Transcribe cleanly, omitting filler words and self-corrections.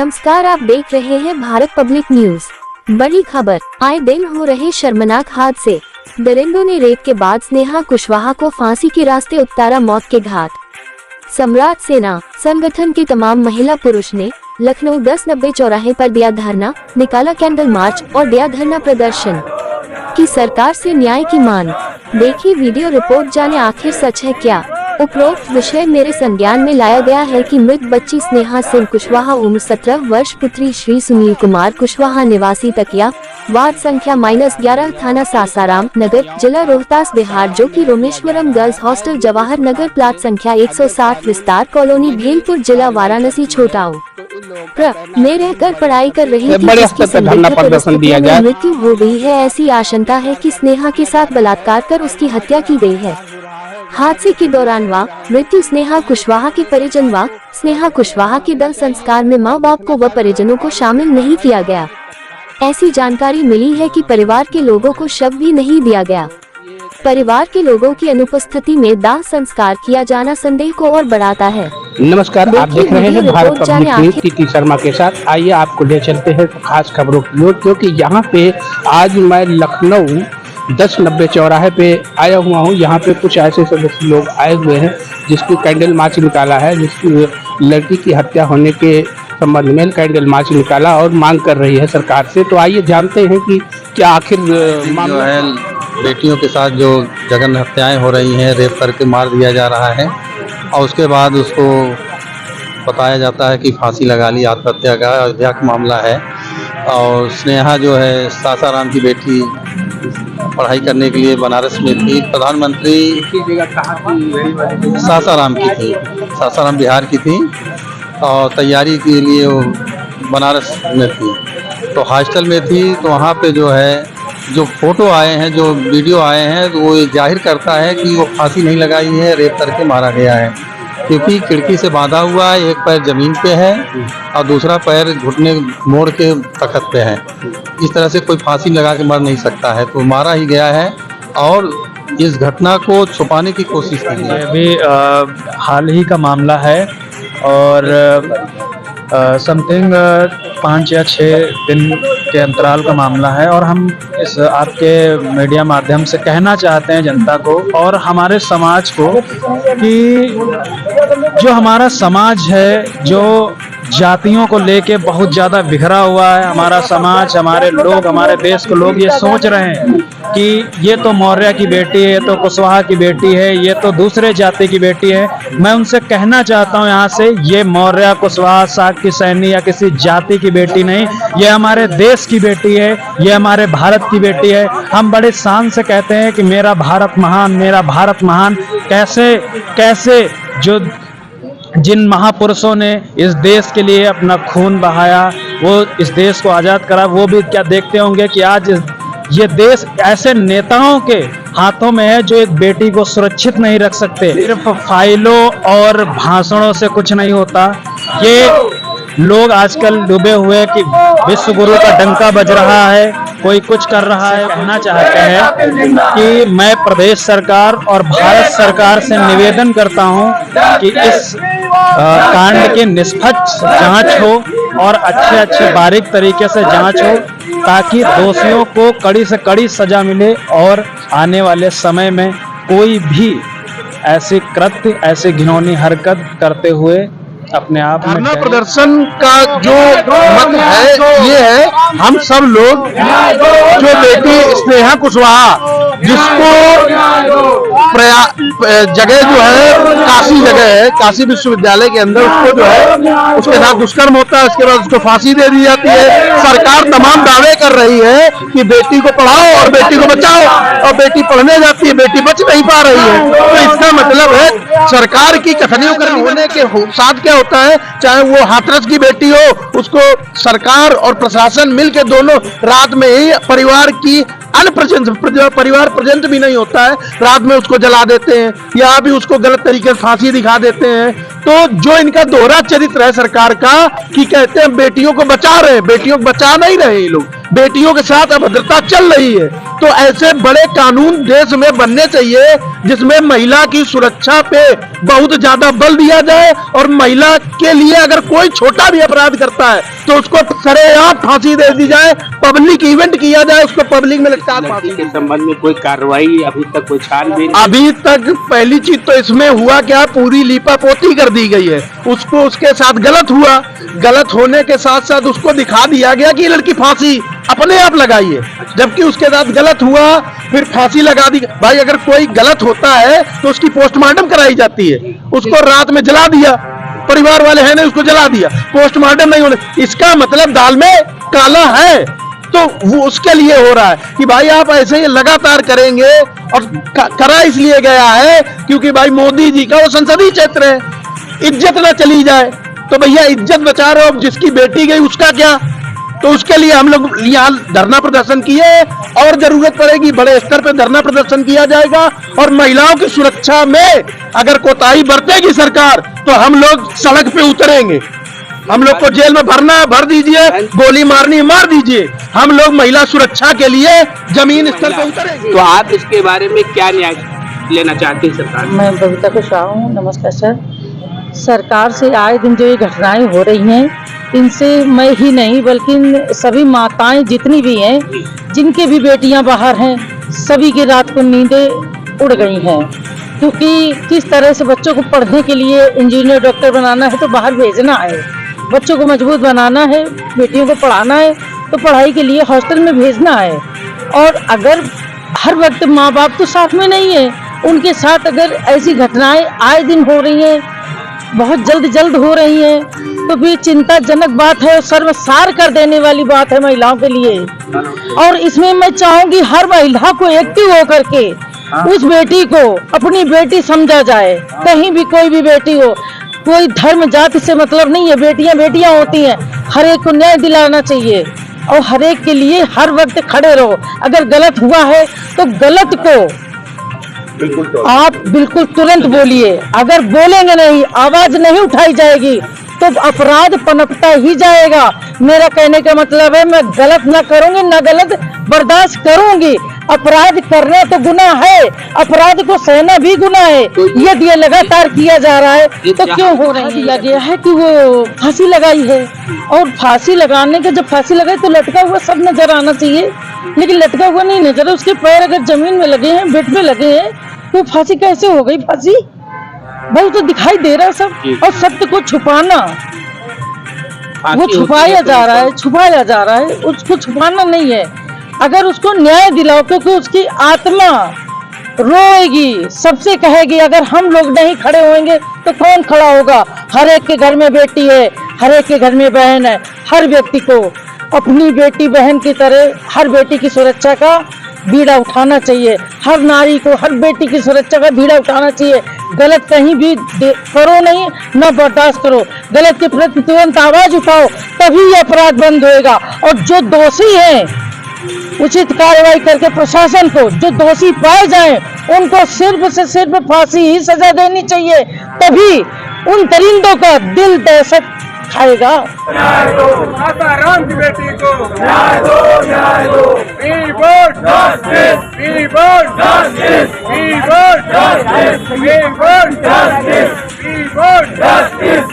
नमस्कार, आप देख रहे हैं भारत पब्लिक न्यूज। बड़ी खबर, आए दिन हो रहे शर्मनाक हादसे। दरिंदों ने रेप के बाद स्नेहा कुशवाहा को फांसी के रास्ते उतारा मौत के घाट। सम्राट सेना संगठन के तमाम महिला पुरुष ने लखनऊ 1090 चौराहे पर दिया धरना, निकाला कैंडल मार्च और दिया धरना प्रदर्शन की सरकार से न्याय की मांग। देखिए वीडियो रिपोर्ट, जाने आखिर सच है क्या। उपरोक्त विषय मेरे संज्ञान में लाया गया है कि मृत बच्ची स्नेहा सिंह कुशवाहा उम्र 17 वर्ष, पुत्री श्री सुनील कुमार कुशवाहा, निवासी तकिया, वार्ड संख्या -11, थाना सासाराम नगर, जिला रोहतास, बिहार, जो कि रोमेश्वरम girls hostel Jawahar Nagar, plot संख्या 160, विस्तार कॉलोनी, भेलपुर, जिला वाराणसी, छोटाऊ में रहकर पढ़ाई कर रही थी। मृत्यु हो गई है। ऐसी आशंका है कि स्नेहा के साथ बलात्कार कर उसकी हत्या की गई है। हादसे के दौरान मृत्यु स्नेहा कुशवाहा के परिजन स्नेहा कुशवाहा के दाह संस्कार में मां बाप को व परिजनों को शामिल नहीं किया गया। ऐसी जानकारी मिली है कि परिवार के लोगों को शव भी नहीं दिया गया। परिवार के लोगों की अनुपस्थिति में दाह संस्कार किया जाना संदेह को और बढ़ाता है। नमस्कार, आप देख रहे हैं Bharat public news TT Sharma के साथ। आइए आपको ले चलते हैं खास खबरों की ओर, क्योंकि यहाँ पे आज मैं लखनऊ 1090 चौराहे पे आया हुआ हूँ। यहाँ पे कुछ ऐसे सदस्य लोग आए हुए हैं जिसकी कैंडल मार्च निकाला है, जिसकी लड़की की हत्या होने के संबंध में कैंडल मार्च निकाला और मांग कर रही है सरकार से। तो आइए जानते हैं कि क्या आखिर जो है बेटियों के साथ जो जघन्य हत्याएं हो रही हैं, रेप करके मार दिया जा रहा है और उसके बाद उसको बताया जाता है कि फांसी लगा ली, आत्महत्या का अयोध्या का मामला है। और स्नेहा जो है सासाराम की बेटी, पढ़ाई करने के लिए बनारस में थी। प्रधानमंत्री सासाराम की थी, सासाराम बिहार की थी और तैयारी के लिए वो बनारस में थी, तो हॉस्टल में थी। तो वहाँ पे जो है जो फोटो आए हैं, जो वीडियो आए हैं, तो वो जाहिर करता है कि वो फांसी नहीं लगाई है, रेप करके मारा गया है। क्योंकि खिड़की से बांधा हुआ है, एक पैर ज़मीन पे है और दूसरा पैर घुटने मोड़ के तख्त पे है। इस तरह से कोई फांसी लगा के मर नहीं सकता है, तो मारा ही गया है और इस घटना को छुपाने की कोशिश की गई है। अभी हाल ही का मामला है और समथिंग 5 या 6 दिन के अंतराल का मामला है। और हम इस आपके मीडिया माध्यम से कहना चाहते हैं जनता को और हमारे समाज को कि जो हमारा समाज है, जो जातियों को लेके बहुत ज़्यादा बिखरा हुआ है हमारा समाज, हमारे लोग, हमारे देश के लोग ये सोच रहे हैं कि ये तो मौर्य की बेटी है, ये तो कुशवाहा की बेटी है, ये तो दूसरे जाति की बेटी है। मैं उनसे कहना चाहता हूँ यहाँ से, ये मौर्य, कुशवाहा, साग की सैनी या किसी जाति की बेटी नहीं, ये हमारे देश की बेटी है, ये हमारे भारत की बेटी है। हम बड़े शान से कहते हैं कि मेरा भारत महान, मेरा भारत महान। कैसे कैसे जो जिन महापुरुषों ने इस देश के लिए अपना खून बहाया, वो इस देश को आज़ाद करा, वो भी क्या देखते होंगे कि आज ये देश ऐसे नेताओं के हाथों में है जो एक बेटी को सुरक्षित नहीं रख सकते। सिर्फ फाइलों और भाषणों से कुछ नहीं होता। ये लोग आजकल डूबे हुए कि विश्व गुरु का डंका बज रहा है, कोई कुछ कर रहा है। कहना चाहते हैं कि मैं प्रदेश सरकार और भारत सरकार से निवेदन करता हूं कि इस कांड की निष्पक्ष जांच हो और अच्छे बारीक तरीके से जांच हो, ताकि दोषियों को कड़ी से कड़ी सजा मिले और आने वाले समय में कोई भी ऐसी कृत्य, ऐसी घिनौनी हरकत करते हुए अपने आप में। धरना प्रदर्शन का जो मत है ये है, हम सब लोग जो बेटी स्नेहा कुशवाहा, जिसको जगह जो है काशी जगह है, काशी विश्वविद्यालय के अंदर उसको जो है उसके साथ दुष्कर्म होता है, उसके बाद उसको फांसी दे दी जाती है। सरकार तमाम दावे कर रही है कि बेटी को पढ़ाओ और बेटी को बचाओ, और बेटी पढ़ने जाती है, बेटी बच नहीं पा रही है। तो इसका मतलब है सरकार की कथनियों करने होने के साथ क्या होता है, चाहे वो हाथरस की बेटी हो, उसको सरकार और प्रशासन मिलके दोनों रात में ही परिवार की परिवार पर्यंत भी नहीं होता है, रात में उसको जला देते हैं या भी उसको गलत तरीके से फांसी दिखा देते हैं। तो जो इनका दोहरा चरित्र है सरकार का कि कहते हैं बेटियों को बचा रहे हैं, बेटियों को बचा नहीं रहे ये लोग, बेटियों के साथ अभद्रता चल रही है। तो तो ऐसे बड़े कानून देश में बनने चाहिए जिसमें महिला की सुरक्षा पे बहुत ज्यादा बल दिया जाए, और महिला के लिए अगर कोई छोटा भी अपराध करता है तो उसको सरेआम फांसी दे दी जाए, पब्लिक इवेंट किया जाए, उसको पब्लिक में लटका फांसी के संबंध में कोई कार्रवाई अभी तक कोई छानबीन? अभी तक पहली चीज तो इसमें हुआ क्या, पूरी लीपापोती कर दी गई है। उसको उसके साथ गलत हुआ, गलत होने के साथ साथ उसको दिखा दिया गया कि लड़की फांसी अपने आप लगाई है, जबकि उसके साथ गलत हुआ, फिर फांसी लगा दी। भाई अगर कोई गलत होता है तो उसकी पोस्टमार्टम कराई जाती है, उसको रात में जला दिया, परिवार वाले हैं ने उसको जला दिया, पोस्टमार्टम नहीं होने, इसका मतलब दाल में काला है। तो वो उसके लिए हो रहा है कि भाई आप ऐसे ही लगातार करेंगे, और करा इसलिए गया है क्योंकि भाई मोदी जी का वो संसदीय क्षेत्र है, इज्जत ना चली जाए। तो भैया इज्जत बचा रहे हो, जिसकी बेटी गई उसका क्या? तो उसके लिए हम लोग यहाँ धरना प्रदर्शन किए, और जरूरत पड़ेगी बड़े स्तर पे धरना प्रदर्शन किया जाएगा। और महिलाओं की सुरक्षा में अगर कोताही बरतेगी सरकार तो हम लोग सड़क पे उतरेंगे। हम लोग को जेल में भरना है भर दीजिए, गोली मारनी मार दीजिए, हम लोग महिला सुरक्षा के लिए जमीन स्तर पे उतरेंगे। तो आप इसके बारे में क्या न्याय लेना चाहती है सरकार? मैं बबीता कुशवाहा हूँ। नमस्कार सर। सरकार से आए दिन जो ये घटनाएं हो रही हैं, इनसे मैं ही नहीं बल्कि सभी माताएं जितनी भी हैं, जिनके भी बेटियां बाहर हैं, सभी की रात को नींदें उड़ गई हैं। क्योंकि किस तरह से बच्चों को पढ़ने के लिए इंजीनियर डॉक्टर बनाना है तो बाहर भेजना है, बच्चों को मजबूत बनाना है, बेटियों को पढ़ाना है तो पढ़ाई के लिए हॉस्टल में भेजना है। और अगर हर वक्त माँ बाप तो साथ में नहीं है, उनके साथ अगर ऐसी घटनाएं आए दिन हो रही हैं, बहुत जल्द हो रही हैं, तो भी चिंताजनक बात है और शर्मसार कर देने वाली बात है महिलाओं के लिए। और इसमें मैं चाहूंगी हर महिला को एक्टिव होकर के उस बेटी को अपनी बेटी समझा जाए। कहीं भी कोई भी बेटी हो, कोई धर्म जाति से मतलब नहीं है, बेटियां बेटियां होती हैं। हर एक को न्याय दिलाना चाहिए और हर एक के लिए हर वक्त खड़े रहो। अगर गलत हुआ है तो गलत को आप बिल्कुल तुरंत बोलिए। अगर बोलेंगे नहीं, आवाज नहीं उठाई जाएगी तो अपराध पनपता ही जाएगा। मेरा कहने का मतलब है मैं गलत ना करूंगी, ना गलत बर्दाश्त करूंगी। अपराध करना तो गुनाह है, अपराध को सहना भी गुनाह है। यदि ये लगातार किया जा रहा है तो क्यों हो रहा है? दिया गया है कि वो फांसी लगाई है, और फांसी लगाने के जब फांसी लगाई तो लटका हुआ सब नजर आना चाहिए, लेकिन लटका हुआ नहीं नजर। उसके पैर अगर जमीन में लगे हैं, बेड पे लगे हैं, तो फांसी कैसे हो गई? फांसी भाई तो दिखाई दे रहा है सब। और सत्य को छुपाना, वो छुपाया जा रहा है, उसको छुपाना नहीं है। अगर उसको न्याय दिलाओ, क्योंकि उसकी आत्मा रोएगी, सबसे कहेगी। अगर हम लोग नहीं खड़े होंगे तो कौन खड़ा होगा? हर एक के घर में बेटी है, हर एक के घर में बहन है। हर व्यक्ति को अपनी बेटी बहन की तरह हर बेटी की सुरक्षा का बीड़ा उठाना चाहिए। हर नारी को हर बेटी की सुरक्षा का बीड़ा उठाना चाहिए। गलत कहीं भी करो नहीं, ना बर्दाश्त करो। गलत के प्रति तुरंत आवाज उठाओ, तभी ये अपराध बंद होएगा। और जो दोषी हैं, उचित कार्रवाई करके प्रशासन को, जो दोषी पाए जाएं, उनको सिर्फ से सिर्फ फांसी ही सजा देनी चाहिए। तभी उन दरिंदों का दिल दहशत खाएगा। माता राम की बेटी को न्याय दो, न्याय दो। We want justice. We want justice. We want justice. We want justice. We want justice.